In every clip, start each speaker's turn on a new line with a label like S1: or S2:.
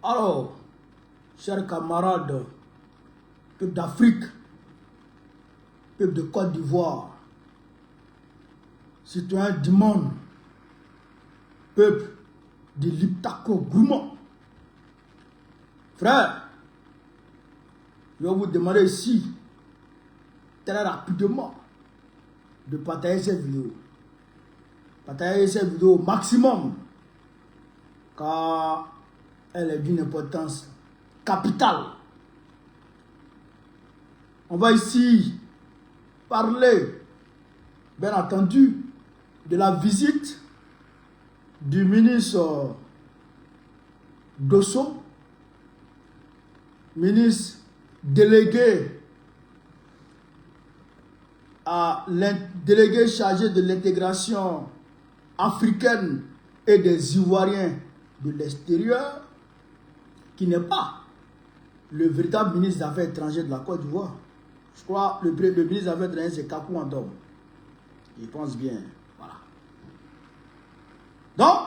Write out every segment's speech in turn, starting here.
S1: Alors, chers camarades, peuple d'Afrique, peuple de Côte d'Ivoire, citoyens du monde, peuple de l'Iptako Gourmand, frère, je vais vous demander ici, très rapidement, de partager cette vidéo. Partager cette vidéo au maximum, car elle est d'une importance capitale. On va ici parler, bien entendu, de la visite du ministre Dosso, ministre délégué délégué chargé de l'intégration africaine et des Ivoiriens de l'extérieur, qui n'est pas le véritable ministre des Affaires étrangères de la Côte d'Ivoire. Je crois que le ministre des Affaires étrangères, c'est Kakou Andom. Je pense bien. Voilà. Donc,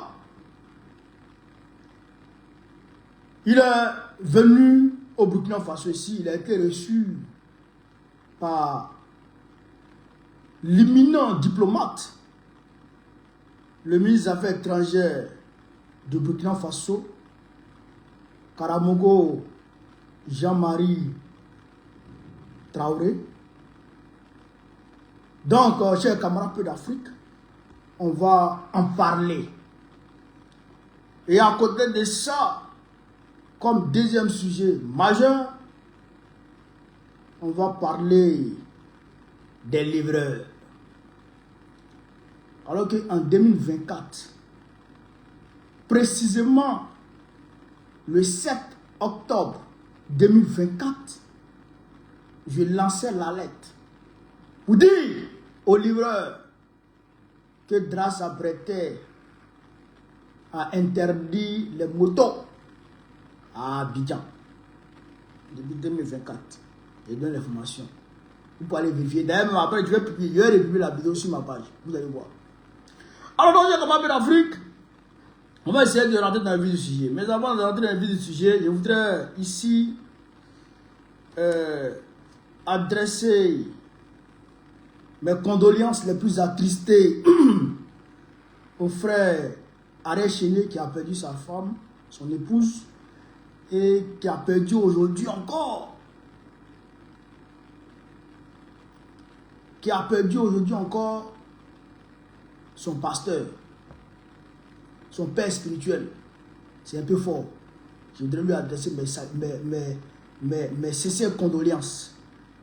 S1: il est venu au Burkina Faso ici. Il a été reçu par l'imminent diplomate, le ministre des Affaires étrangères du Burkina Faso, Karamogo Jean-Marie Traoré. Donc, chers camarades peu d'Afrique, on va en parler. Et à côté de ça, comme deuxième sujet majeur, on va parler des livreurs. Alors qu'en 2024, précisément le 7 octobre 2024, je lançais l'alerte pour dire aux livreurs que Drass Bretet a interdit les motos à Abidjan depuis 2024. Je donne l'information. Vous pouvez aller vérifier. D'ailleurs, après, je vais publier la vidéo sur ma page. Vous allez voir. Alors, donc, comme un peu d'Afrique, on va essayer de rentrer dans le vif du sujet. Mais avant de rentrer dans le vif du sujet, je voudrais ici adresser mes condoléances les plus attristées au frère Aré Chéné qui a perdu sa femme, son épouse, et qui a perdu aujourd'hui encore. Qui a perdu aujourd'hui encore son pasteur, son père spirituel. C'est un peu fort. Je voudrais lui adresser mes sincères condoléances.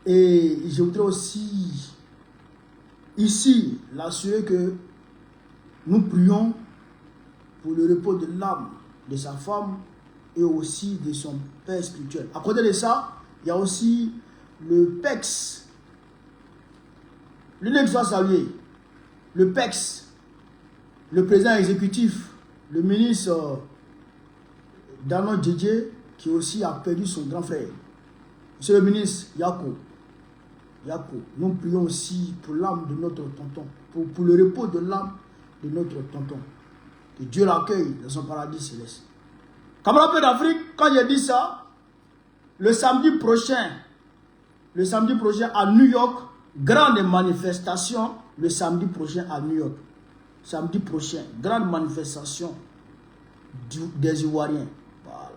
S1: Et je voudrais aussi ici l'assurer que nous prions pour le repos de l'âme de sa femme et aussi de son père spirituel. À côté de ça, il y a aussi le PEX. L'une soit salué. Le PEX, le président exécutif, le ministre Dano Djedje, qui aussi a perdu son grand frère. Monsieur le ministre Yako, nous prions aussi pour l'âme de notre tonton, pour le repos de l'âme de notre tonton. Que Dieu l'accueille dans son paradis céleste. Camarades d'Afrique, quand j'ai dit ça, le samedi prochain à New York, grande manifestation, le samedi prochain à New York. Samedi prochain, grande manifestation des Ivoiriens. Voilà.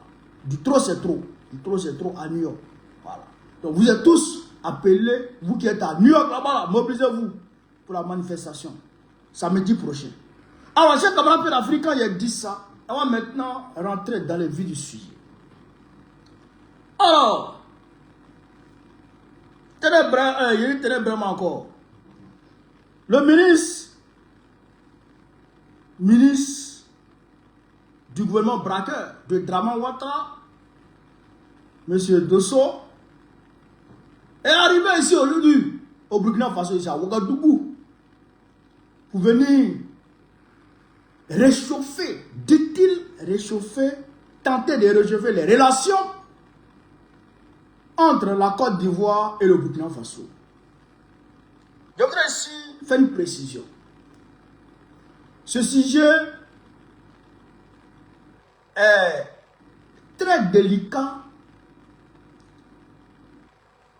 S1: Du trop c'est trop. Du trop c'est trop à New York. Voilà. Donc vous êtes tous appelés, vous qui êtes à New York là-bas, mobilisez-vous pour la manifestation. Samedi prochain. Alors, chers camarades d'Afrique, quand j'ai dit ça, on va maintenant rentrer dans le vif du sujet. Alors, il y a très vraiment encore. Le ministre du gouvernement braqueur de Draman Ouattara, M. Dosso, est arrivé ici aujourd'hui, au Burkina Faso, ici à Ouagadougou, pour venir réchauffer, dit-il, tenter de réchauffer les relations entre la Côte d'Ivoire et le Burkina Faso. Je voudrais ici faire une précision. Ce sujet est très délicat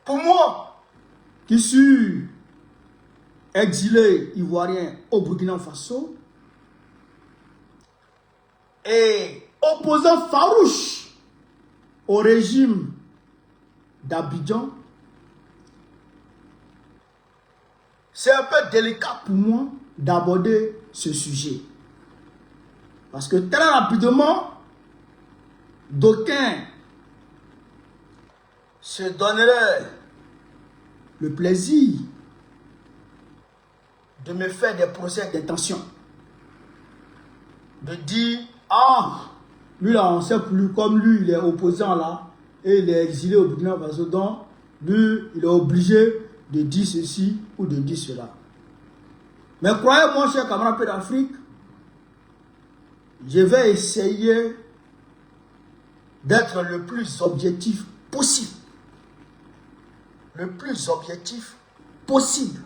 S1: pour moi, qui suis exilé ivoirien au Burkina Faso et opposant farouche au régime d'Abidjan. C'est un peu délicat pour moi d'aborder ce sujet. Parce que très rapidement, d'aucuns se donneraient le plaisir de me faire des procès d'intention. De dire, ah, lui là, on ne sait plus, comme lui, il est opposant là, et il est exilé au Burkina Faso, donc lui, il est obligé de dire ceci ou de dire cela. Mais croyez-moi, chers camarades d'Afrique, je vais essayer d'être le plus objectif possible. Le plus objectif possible.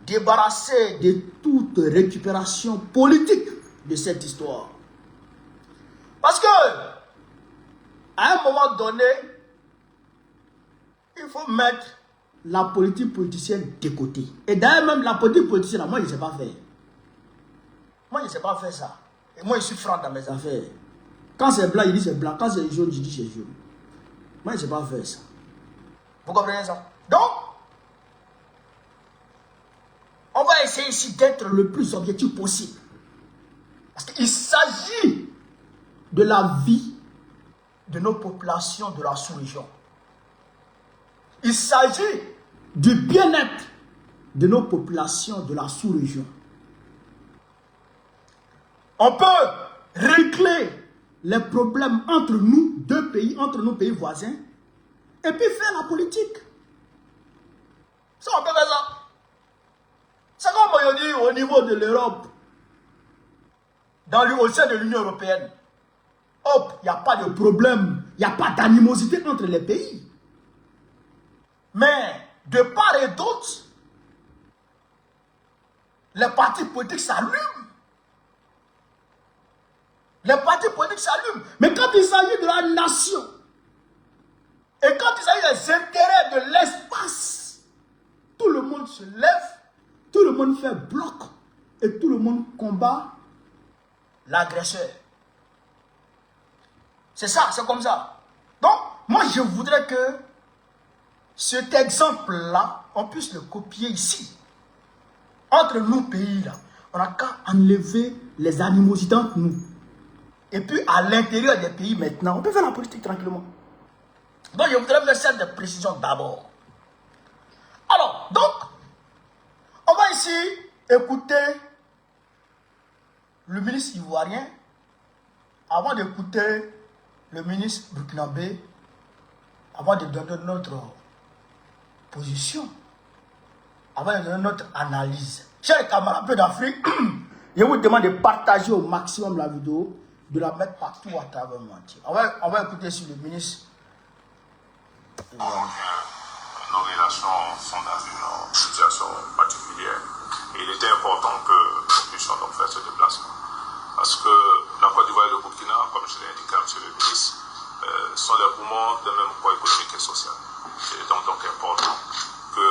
S1: Débarrasser de toute récupération politique de cette histoire. Parce que, à un moment donné, il faut mettre la politique politicienne de côté. Et d'ailleurs, même la politique politicienne, moi, je ne sais pas faire. Moi, je ne sais pas faire ça. Et moi, je suis franc dans mes affaires. Quand c'est blanc, il dit c'est blanc. Quand c'est jaune, je dis c'est jaune. Moi, je ne sais pas faire ça. Vous comprenez ça? Donc, on va essayer ici d'être le plus objectif possible. Parce qu'il s'agit de la vie de nos populations de la sous-région. Il s'agit du bien-être de nos populations de la sous-région. On peut régler les problèmes entre nous, deux pays, entre nos pays voisins, et puis faire la politique. Ça, on peut faire ça. C'est comme on dit au niveau de l'Europe, au sein de l'Union européenne. Hop, il n'y a pas de problème, il n'y a pas d'animosité entre les pays. Mais de part et d'autre, les partis politiques s'allument. Les partis politiques s'allument. Mais quand il s'agit de la nation, et quand il s'agit des intérêts de l'espace, tout le monde se lève, tout le monde fait bloc, et tout le monde combat l'agresseur. C'est ça, c'est comme ça. Donc, moi je voudrais que cet exemple-là, on puisse le copier ici. Entre nos pays-là, on n'a qu'à enlever les animosités entre nous. Et puis, à l'intérieur des pays maintenant, on peut faire la politique tranquillement. Donc, je voudrais faire cette précision d'abord. Alors, donc, on va ici écouter le ministre ivoirien avant d'écouter le ministre burkinabé, avant de donner notre position, avant de donner notre analyse. Chers camarades d'Afrique, je vous demande de partager au maximum la vidéo, de la mettre partout à travers le monde. On va écouter sur le ministre.
S2: Nos relations sont dans une situation particulière et il était important que nous puissions donc faire ce déplacement. Parce que la Côte d'Ivoire et le Burkina, comme je l'ai indiqué à M. le ministre, sont des poumons de même poids économique et social. Il est donc important que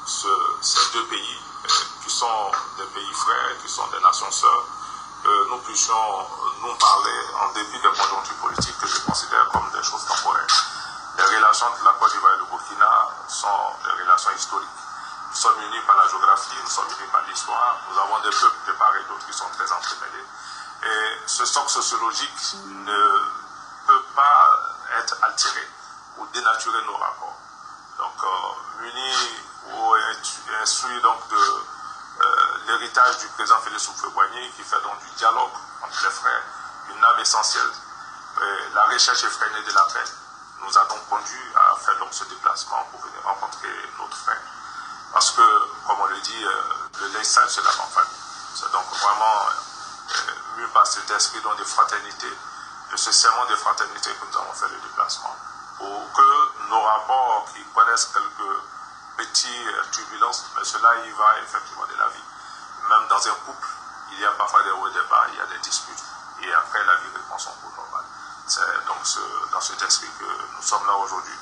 S2: ces deux pays, qui sont des pays frères, qui sont des nations sœurs, nous puissions nous parler en dépit des conjonctures politiques que je considère comme des choses temporaires. Les relations entre la Côte d'Ivoire et le Burkina sont des relations historiques. Nous sommes unis par la géographie, nous sommes unis par l'histoire, nous avons des peuples de part et d'autre qui sont très entremêlés. Et ce socle sociologique ne peut pas être altéré ou dénaturer nos rapports. Donc, munis ou instruits donc de l'héritage du président Félix Houphouët-Boigny qui fait donc du dialogue entre les frères, une âme essentielle, la recherche effrénée de la paix, nous a donc conduit à faire donc ce déplacement pour venir rencontrer notre frère. Parce que, comme on le dit, le linge-sale, c'est la grande famille. C'est donc vraiment mu par cet esprit donc de fraternité, de ce serment de fraternité que nous avons fait le déplacement. Pour que nos rapports qui connaissent quelques petites turbulences, mais cela y va effectivement de la vie. Même dans un couple, il y a parfois des hauts et des bas, il y a des disputes. Et après, la vie reprend son cours normal. C'est donc dans cet esprit que nous sommes là aujourd'hui,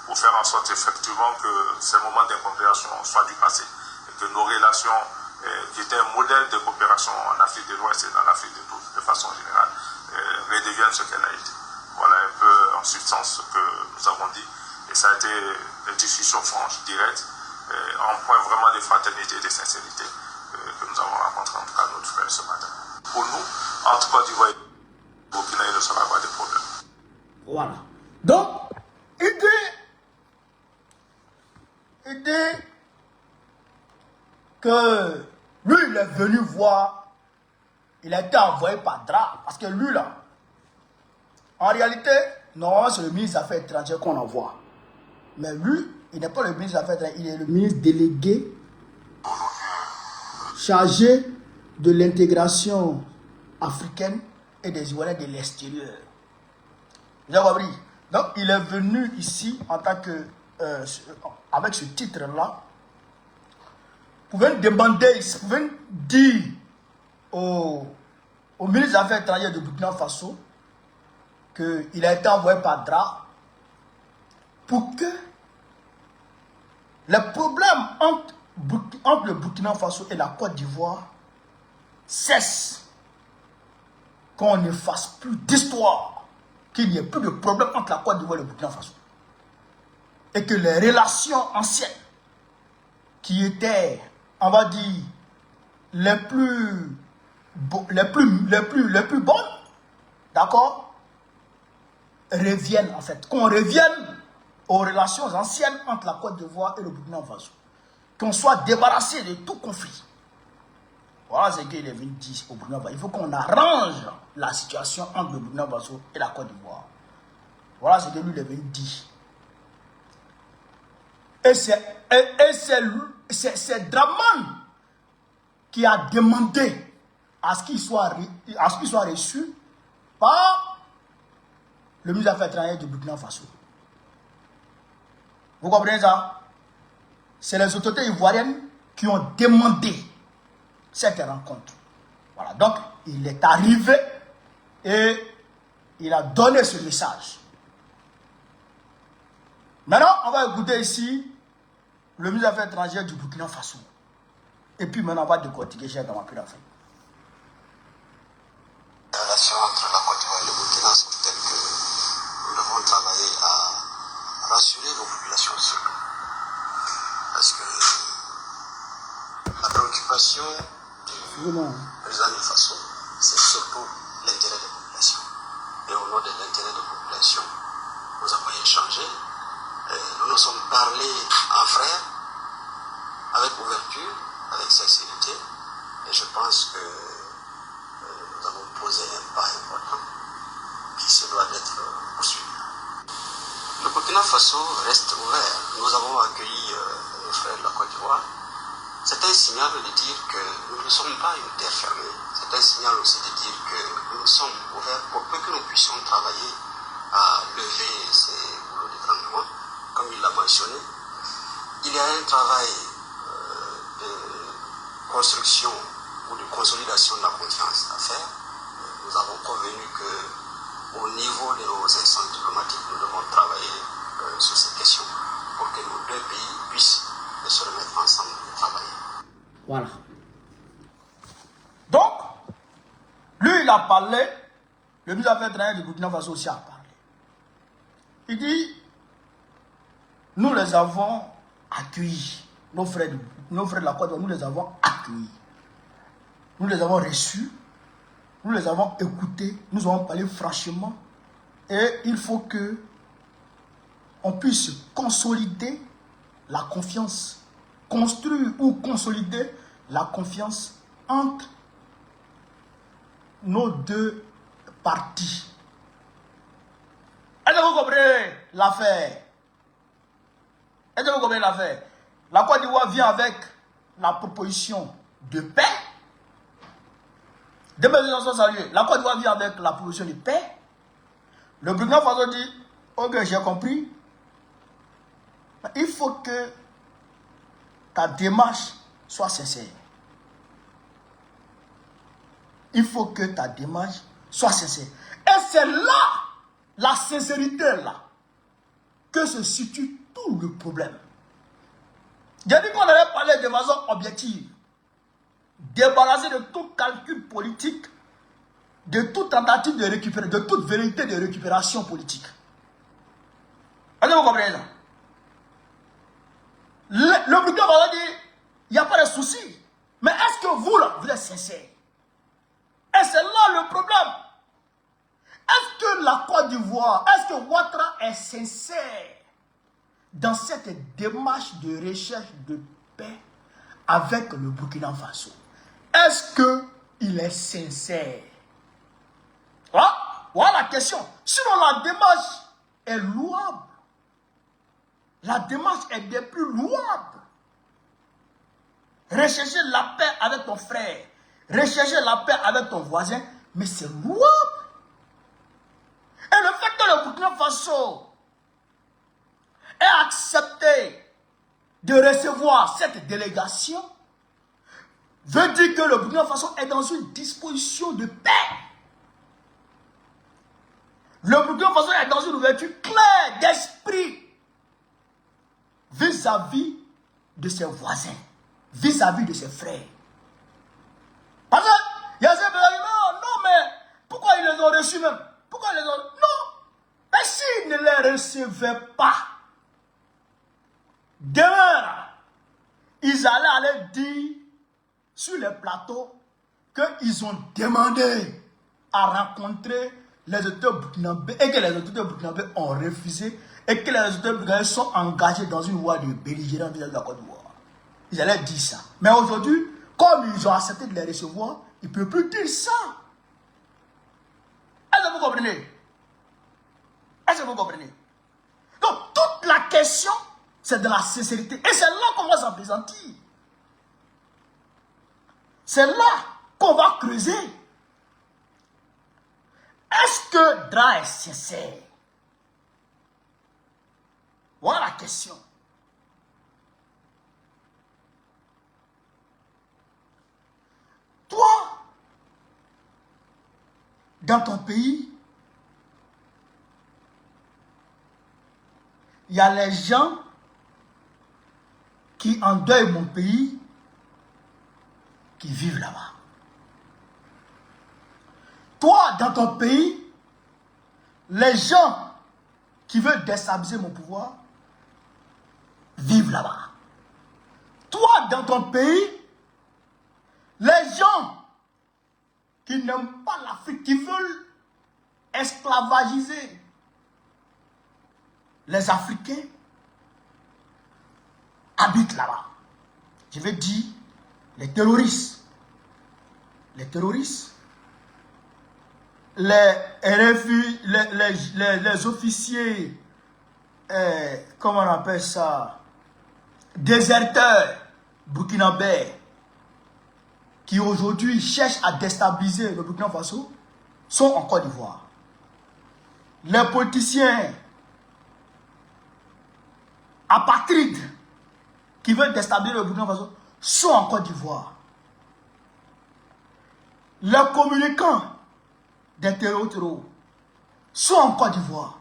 S2: pour faire en sorte effectivement que ces moments d'incompréhension soient du passé et que nos relations qui étaient un modèle de coopération en Afrique de l'Ouest et dans l'Afrique de façon générale redeviennent ce qu'elle a été. Voilà un peu en substance ce que nous avons dit et ça a été une discussion franche, directe, en point vraiment de fraternité et de sincérité que nous avons rencontré en tout cas notre frère ce matin. Pour nous, entre Côte d'Ivoire et Burkina, il ne sera pas de problème.
S1: Voilà. Donc, il dit que lui, il est venu voir, il a été envoyé par Dra, parce que lui, là, en réalité, non, c'est le ministre des Affaires étrangères qu'on envoie. Mais lui, il n'est pas le ministre des Affaires étrangères, il est le ministre délégué chargé de l'intégration africaine et des Ivoiriens de l'extérieur. Vous avez compris? Donc, il est venu ici en tant que, avec ce titre-là, vous pouvez demander, vous pouvez dire au ministre des Affaires étrangères de Burkina Faso qu'il a été envoyé par Dra pour que les problèmes entre le Burkina Faso et la Côte d'Ivoire cessent, qu'on ne fasse plus d'histoire, qu'il n'y ait plus de problème entre la Côte d'Ivoire et le Burkina Faso. Et que les relations anciennes, qui étaient, on va dire, les plus bonnes, d'accord, reviennent en fait. Qu'on revienne aux relations anciennes entre la Côte d'Ivoire et le Burkina Faso. Qu'on soit débarrassé de tout conflit. Voilà ce qu'il est venu dire au Burkina Faso. Il faut qu'on arrange la situation entre le Burkina Faso et la Côte d'Ivoire. Voilà ce que lui est venu dire. Et c'est Draman qui a demandé à ce qu'il soit reçu par le ministre des Affaires étrangères du Burkina Faso. Vous comprenez ça? C'est les autorités ivoiriennes qui ont demandé cette rencontre. Voilà, donc il est arrivé et il a donné ce message. Maintenant, on va écouter ici le ministre des Affaires étrangères du Burkina Faso. Et puis maintenant, on va décortiquer Cheikh Gamakri d'Afrique.
S3: Les relations entre la Côte d'Ivoire et le Burkina sont telles que nous devons travailler à rassurer nos populations cibles. Parce que la préoccupation du président du Faso, c'est surtout l'intérêt des populations. Et au nom de l'intérêt des populations, nous avons échangé. Nous nous sommes parlé en frères, avec ouverture, avec sincérité, et je pense que nous avons posé un pas important qui se doit d'être poursuivi. Le Burkina Faso reste ouvert. Nous avons accueilli nos frères de la Côte d'Ivoire. C'est un signal de dire que nous ne sommes pas une terre fermée. C'est un signal aussi de dire que nous sommes ouverts pour peu que nous puissions travailler à lever ces boulots de rendement. Comme il l'a mentionné, il y a un travail de construction ou de consolidation de la confiance à faire. Nous avons convenu qu'au niveau de nos instances diplomatiques, nous devons travailler sur ces questions pour que nos deux pays puissent se remettre ensemble et travailler.
S1: Voilà. Donc, lui, il a parlé, le ministre des Affaires étrangères du Burkina Faso aussi a parlé. Il dit, nous les avons accueillis, nos frères de la Côte d'Ivoire, nous les avons accueillis. Nous les avons reçus, nous les avons écoutés, nous avons parlé franchement. Et il faut que on puisse consolider la confiance, construire ou consolider la confiance entre nos deux parties. Est-ce que vous comprenez l'affaire? Est-ce que vous comprenez l'affaire? La Côte d'Ivoire vient avec la proposition de paix. La Côte d'Ivoire vient avec la proposition de paix. Le Burkina Faso dit, ok, j'ai compris. Il faut que ta démarche soit sincère. Il faut que ta démarche soit sincère. Et c'est là la sincérité là, que se situe tout le problème. J'ai dit qu'on allait parler de façon objective, débarrasser de tout calcul politique, de toute tentative de récupérer, de toute vérité de récupération politique. Est-ce que vous comprenez ça? Le Burkina Faso dit, il n'y a pas de souci. Mais est-ce que vous, là, vous êtes sincère? Et c'est là le problème. Est-ce que la Côte d'Ivoire, est-ce que Ouattara est sincère dans cette démarche de recherche de paix avec le Burkina Faso? Est-ce qu'il est sincère? Voilà la question. Sinon, la démarche est louable. La démarche est des plus louables. Rechercher la paix avec ton frère, rechercher la paix avec ton voisin, mais c'est louable. Et le fait que le Burkina Faso ait accepté de recevoir cette délégation veut dire que le Burkina Faso est dans une disposition de paix. Le Burkina Faso est dans une ouverture claire d'esprit vis-à-vis de ses voisins, vis-à-vis de ses frères. Parce qu'il y a ces personnes qui disent, non, mais pourquoi ils les ont reçus même? Pourquoi ils les ont... Non, mais s'ils ne les recevaient pas, demain, ils allaient aller dire sur les plateaux qu'ils ont demandé à rencontrer les auteurs burkinabés et que les auteurs burkinabés ont refusé et que les auteurs burkinabés sont engagés dans une voie de belligérance vis-à-vis de la Côte d'Ivoire. Ils allaient dire ça. Mais aujourd'hui, comme ils ont accepté de les recevoir, ils ne peuvent plus dire ça. Est-ce que vous comprenez? Est-ce que vous comprenez? Donc, toute la question, c'est de la sincérité. Et c'est là qu'on va s'apaisantir. C'est là qu'on va creuser. Est-ce que Dra est sincère? Voilà la question. Toi, dans ton pays, il y a les gens qui endeuillent mon pays, qui vivent là-bas. Toi, dans ton pays, les gens qui veulent déstabiliser mon pouvoir vivent là-bas. Toi, dans ton pays, les gens qui n'aiment pas l'Afrique, qui veulent esclavagiser les Africains, habitent là-bas. Je vais dire les terroristes. Les terroristes, les officiers, comment on appelle ça, déserteurs burkinabés, qui aujourd'hui cherchent à déstabiliser le Burkina Faso, sont en Côte d'Ivoire. Les politiciens apatrides qui veulent déstabiliser le Burkina Faso sont en Côte d'Ivoire. Les communicants des terroristes sont en Côte d'Ivoire.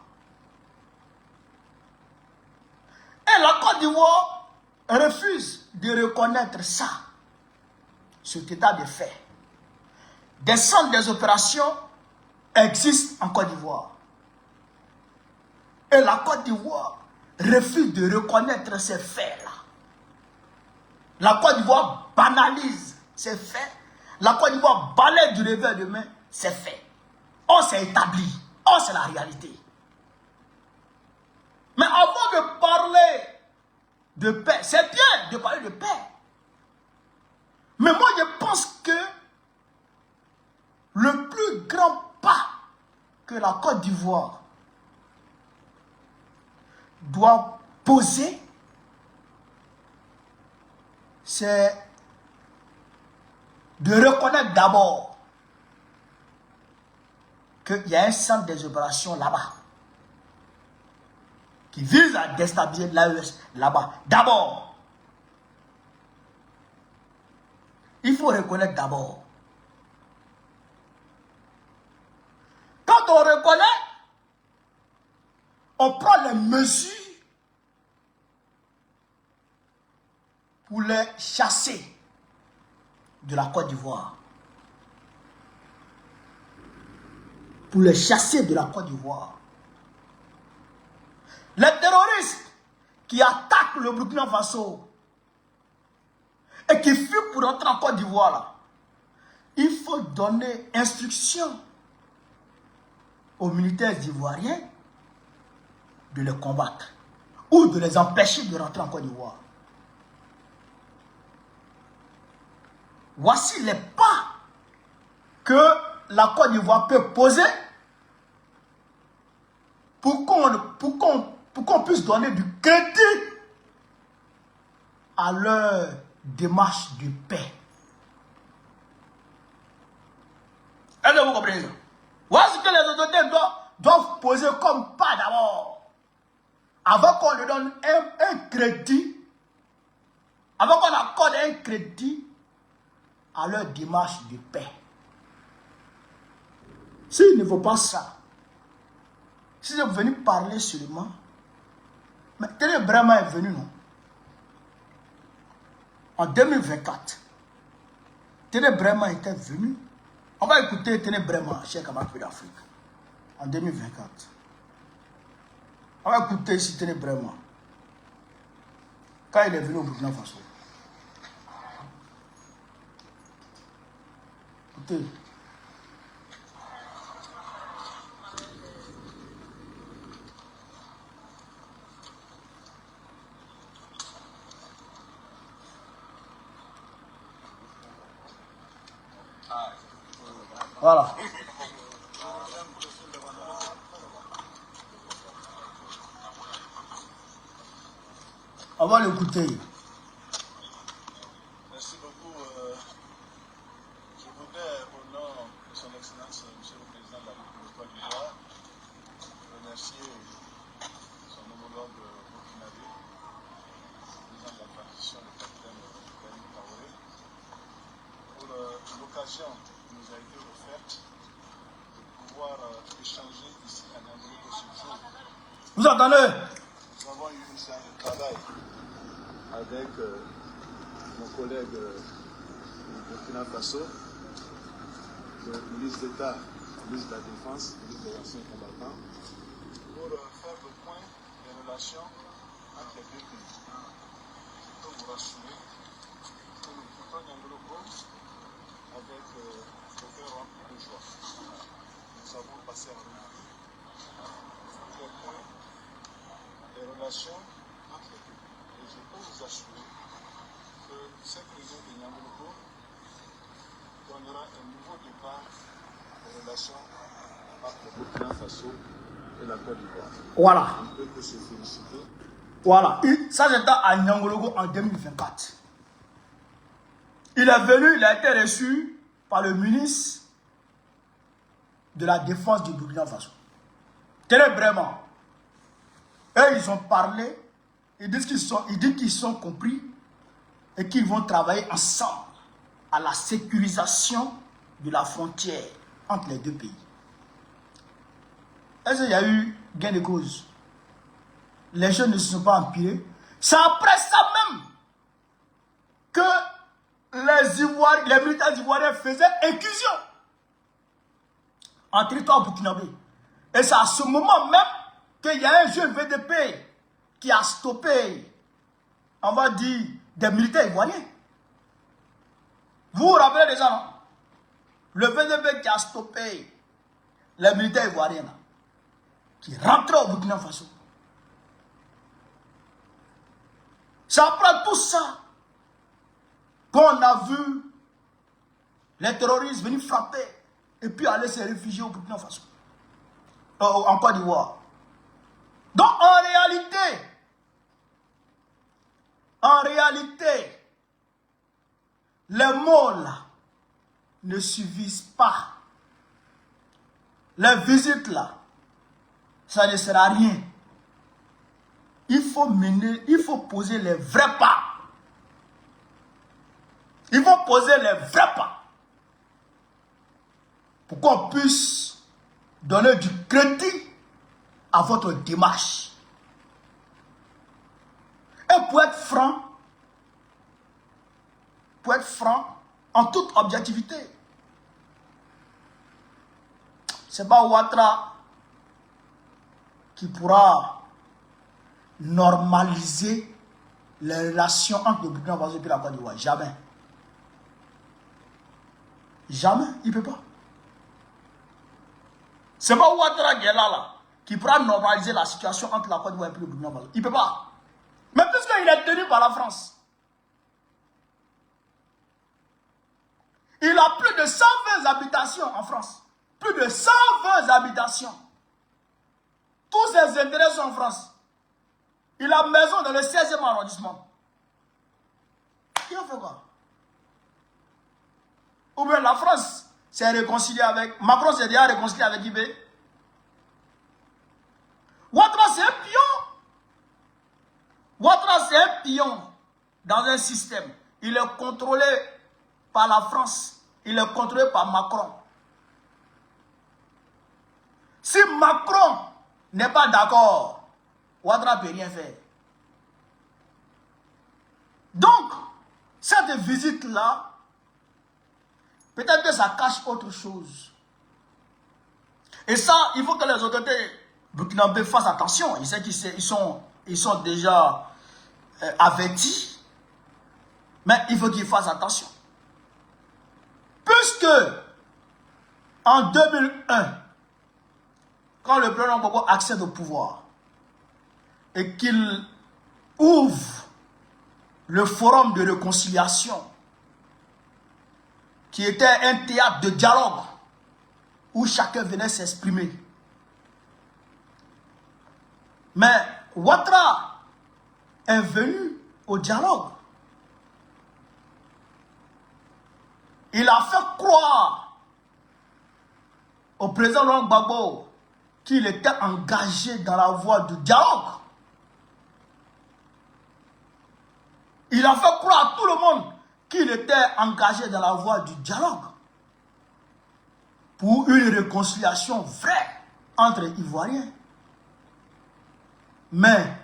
S1: Et la Côte d'Ivoire refuse de reconnaître ça, cet état de fait. Des centres des opérations existent en Côte d'Ivoire. Et la Côte d'Ivoire refuse de reconnaître ces faits-là. La Côte d'Ivoire banalise ces faits. La Côte d'Ivoire balaie du revers de main ces faits. Oh, c'est établi. Oh, c'est la réalité. Mais avant de parler de paix, c'est bien de parler de paix. Mais moi, je pense que le plus grand pas que la Côte d'Ivoire doit poser, c'est de reconnaître d'abord qu'il y a un centre des opérations là-bas qui vise à déstabiliser l'AES là-bas. D'abord, il faut reconnaître d'abord. Quand on reconnaît, on prend les mesures pour les chasser de la Côte d'Ivoire. Pour les chasser de la Côte d'Ivoire. Les terroristes qui attaquent le Burkina Faso et qui fuient pour rentrer en Côte d'Ivoire, là, il faut donner instruction aux militaires ivoiriens de les combattre ou de les empêcher de rentrer en Côte d'Ivoire. Voici les pas que la Côte d'Ivoire peut poser pour qu'on puisse donner du crédit à leur démarche de paix. Est-ce que vous comprenez ça? Voici ce que les autorités doivent poser comme pas d'abord. Avant qu'on leur donne un crédit, avant qu'on accorde un crédit à leur démarche de paix. S'il ne faut pas ça, si vous venez parler seulement, mais Téné Brema est venu, non? En 2024, Téné Brema était venu. On va écouter Téné Brema, Cheikh Ahmadou d'Afrique, en 2024. On va écouter ici Téné Brema, quand il est venu au Burkina Faso. Écoutez. Voilà. On va l'écouter.
S4: Merci beaucoup. Je voudrais, au nom de son Excellence, Monsieur le Président de la République de Côte d'Ivoire, remercier son homologue burkinabé, président de la transition, le capitaine Ibrahim Traoré, pour l'occasion qui nous a été offerte de pouvoir échanger ici à Niamey ce jour.
S1: Vous entendez?
S4: Nous avons eu une séance de travail avec mon collègue du Burkina Faso, le ministre d'État, le ministre de la Défense, le ministre des Anciens combattants, pour faire le point des relations entre les deux pays. Je peux vous rassurer que nous quittons Niamey avec le cœur rempli de joie. Nous avons passé en revue les relations entre les deux. Et je peux vous assurer que cette réunion de Niamey donnera un nouveau départ aux relations entre le Burkina Faso et la Côte d'Ivoire.
S1: Voilà.
S4: On ne peut que se féliciter.
S1: Voilà. Ça, c'était à Niangologo en 2024. Il est venu, il a été reçu par le ministre de la Défense du Burkina Faso. Téné Brema. Et ils ont parlé, ils disent qu'ils sont compris et qu'ils vont travailler ensemble à la sécurisation de la frontière entre les deux pays. Est-ce qu'il y a eu gain de cause? Les jeunes ne se sont pas empirés. C'est après ça même que les militaires ivoiriens faisaient incursion en territoire burkinabé. Et c'est à ce moment même qu'il y a un jeune VDP qui a stoppé, on va dire, des militaires ivoiriens. Vous vous rappelez déjà, non? Le VDP qui a stoppé les militaires ivoiriens, là, qui rentraient au Burkina Faso. C'est après tout ça qu'on a vu les terroristes venir frapper et puis aller se réfugier au Burkina Faso, en Côte d'Ivoire. Donc en réalité, les mots là ne suffisent pas. Les visites là, ça ne sert à rien. Il faut poser les vrais pas. Il faut poser les vrais pas pour qu'on puisse donner du crédit à votre démarche. Et pour être franc, en toute objectivité, c'est pas Ouattara qui pourra normaliser les relations entre le Burkina Faso et la Côte d'Ivoire. Jamais. Jamais, il ne peut pas. C'est pas Ouattara qui est là, qui pourra normaliser la situation entre la Côte d'Ivoire et le Burkina Faso. Il ne peut pas. Mais puisqu'il est tenu par la France, il a plus de 120 habitations en France. Plus de 120 habitations. Tous ses intérêts sont en France. Il a maison dans le 16e arrondissement. Il a fait quoi? Ou bien la France s'est réconciliée avec... Macron s'est déjà réconcilié avec IB. Ouattara, c'est un pion. Ouattara, c'est un pion dans un système. Il est contrôlé par la France. Il est contrôlé par Macron. Si Macron n'est pas d'accord, Ouattara ne peut rien faire. Donc, cette visite-là, peut-être que ça cache autre chose. Et ça, il faut que les autorités burkinabés fassent attention. Ils savent qu'ils sont déjà avertis. Mais il faut qu'ils fassent attention. Puisque, en 2001, quand le président Gbagbo accède au pouvoir et qu'il ouvre le forum de réconciliation, qui était un théâtre de dialogue où chacun venait s'exprimer. Mais Ouattara est venu au dialogue. Il a fait croire au président Laurent Gbagbo qu'il était engagé dans la voie du dialogue. Il a fait croire à tout le monde qu'il était engagé dans la voie du dialogue pour une réconciliation vraie entre Ivoiriens. Mais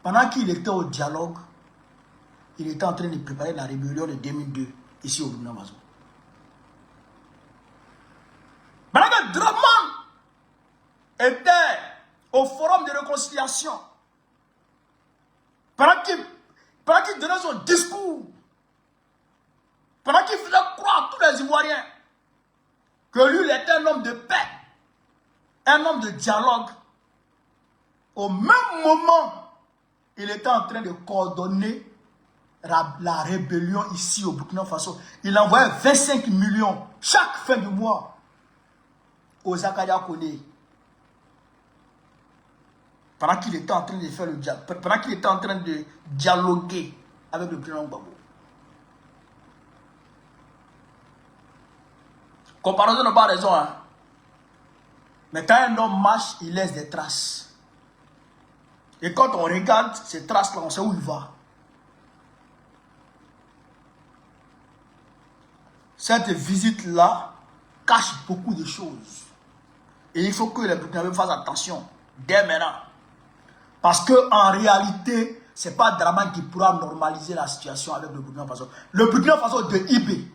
S1: pendant qu'il était au dialogue, il était en train de préparer la rébellion de 2002 ici au Burkina Faso. Pendant que Draman était au forum de réconciliation, pendant qu'il donnait son discours, pendant qu'il faisait croire à tous les Ivoiriens que lui, il était un homme de paix, un homme de dialogue, au même moment, il était en train de coordonner la rébellion ici au Burkina Faso. Il envoyait 25 millions chaque fin de mois aux Akadia Kone. Pendant qu'il était en train de faire le dialogue, pendant qu'il était en train de dialoguer avec le président Gbagbo. Comparaison n'a pas raison, hein. Mais quand un homme marche, il laisse des traces. Et quand on regarde ces traces-là, on sait où il va. Cette visite-là cache beaucoup de choses. Et il faut que les Burkinabés fassent attention dès maintenant. Parce qu'en réalité, ce n'est pas Draman qui pourra normaliser la situation avec le Burkina Faso. Le Burkina Faso de IB, il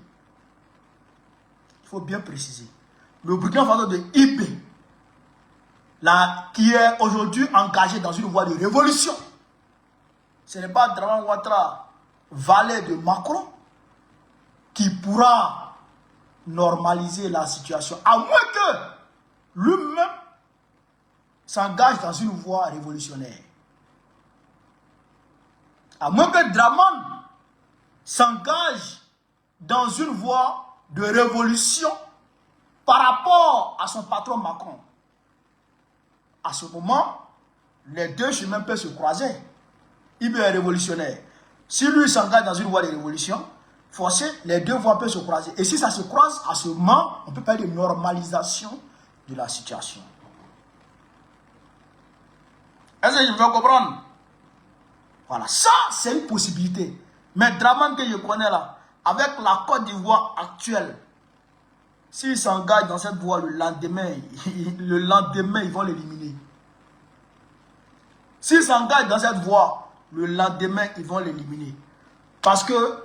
S1: faut bien préciser, le Burkina Faso de IB, là, qui est aujourd'hui engagé dans une voie de révolution, ce n'est pas Draman Ouattara, valet de Macron, qui pourra normaliser la situation, à moins que lui-même s'engage dans une voie révolutionnaire. À moins que Draman s'engage dans une voie de révolution par rapport à son patron Macron. À ce moment, les deux chemins peuvent se croiser. Il est révolutionnaire. Si lui s'engage dans une voie de révolution, forcément, les deux voies peuvent se croiser. Et si ça se croise, à ce moment, on peut parler de normalisation de la situation. Est-ce que je peux comprendre? Voilà, ça c'est une possibilité. Mais Draman que je connais là, avec la Côte d'Ivoire actuelle, s'il s'engage dans cette voie le lendemain, ils vont l'éliminer. S'ils s'engagent dans cette voie, le lendemain, ils vont l'éliminer. Parce que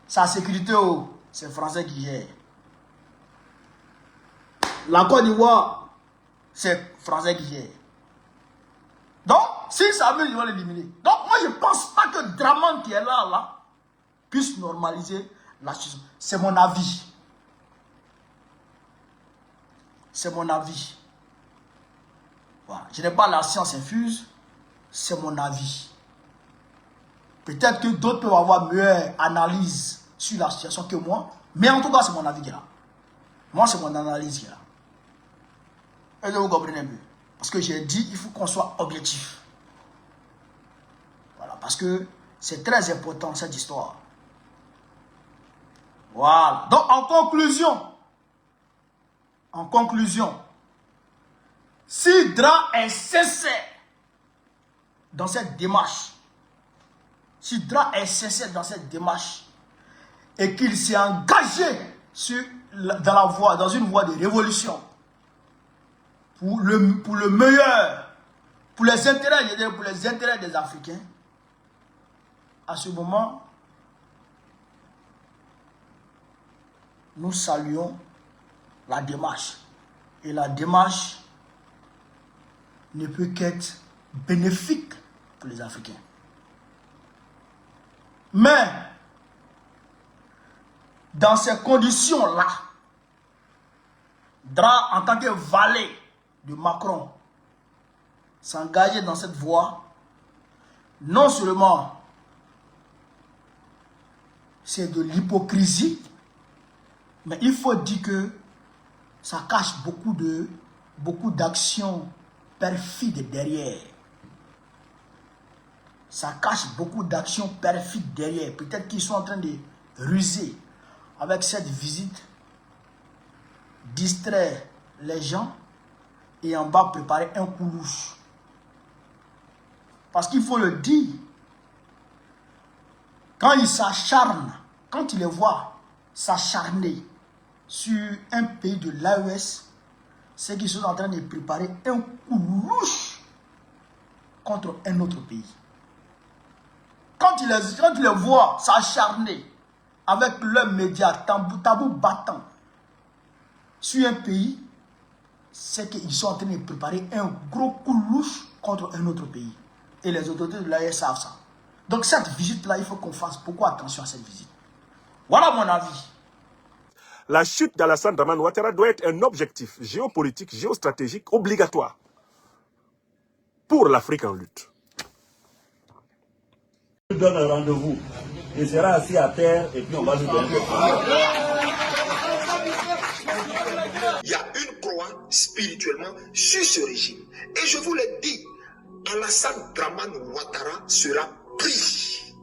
S1: sa sécurité, c'est les Français qui gèrent. La Côte d'Ivoire, c'est les Français qui gèrent. Donc, s'ils s'amusent, ils vont l'éliminer. Donc, moi, je ne pense pas que Dramane qui est là, puisse normaliser la situation. C'est mon avis. C'est mon avis. Voilà. Je n'ai pas la science infuse. C'est mon avis. Peut-être que d'autres peuvent avoir meilleure analyse sur la situation que moi. Mais en tout cas, c'est mon avis qui est là. Moi, c'est mon analyse qui est là. Est-ce que vous comprenez un peu? Parce que j'ai dit, il faut qu'on soit objectif. Voilà, parce que c'est très important cette histoire. Voilà. Donc, en conclusion, si Dra est sincère dans cette démarche, et qu'il s'est engagé dans une voie de révolution, pour le meilleur, pour les intérêts des Africains, à ce moment, nous saluons la démarche. Et la démarche ne peut qu'être bénéfique pour les Africains. Mais, dans ces conditions-là, Dra, en tant que valet de Macron, s'engager dans cette voie, non seulement c'est de l'hypocrisie, mais il faut dire que ça cache beaucoup d'actions perfides derrière. Ça cache beaucoup d'actions perfides derrière. Peut-être qu'ils sont en train de ruser avec cette visite, distraire les gens et en bas préparer un coup louche. Parce qu'il faut le dire, quand ils s'acharnent, quand ils les voient s'acharner sur un pays de l'AES, c'est qu'ils sont en train de préparer un coup louche contre un autre pays. Quand ils les voient s'acharner avec leurs médias tabou battant sur un pays, c'est qu'ils sont en train de préparer un gros coup louche contre un autre pays. Et les autorités de l'AES savent ça. Donc cette visite-là, il faut qu'on fasse beaucoup attention à cette visite. Voilà mon avis.
S5: La chute d'Alassane Dramane Ouattara doit être un objectif géopolitique, géostratégique obligatoire pour l'Afrique en lutte.
S6: Je donne un rendez-vous. Il sera assis à terre et puis on va lui donner.
S3: Il y a une croix spirituellement sur ce régime. Et je vous l'ai dit, Alassane Dramane Ouattara sera pris.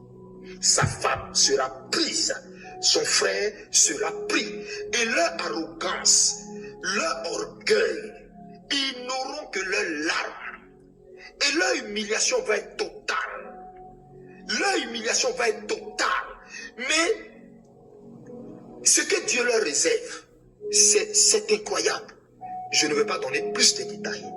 S3: Sa femme sera prise. Son frère sera pris. Et leur arrogance, leur orgueil, ils n'auront que leurs larmes. Et leur humiliation va être totale. Leur humiliation va être totale. Mais ce que Dieu leur réserve, c'est incroyable. Je ne vais pas donner plus de détails.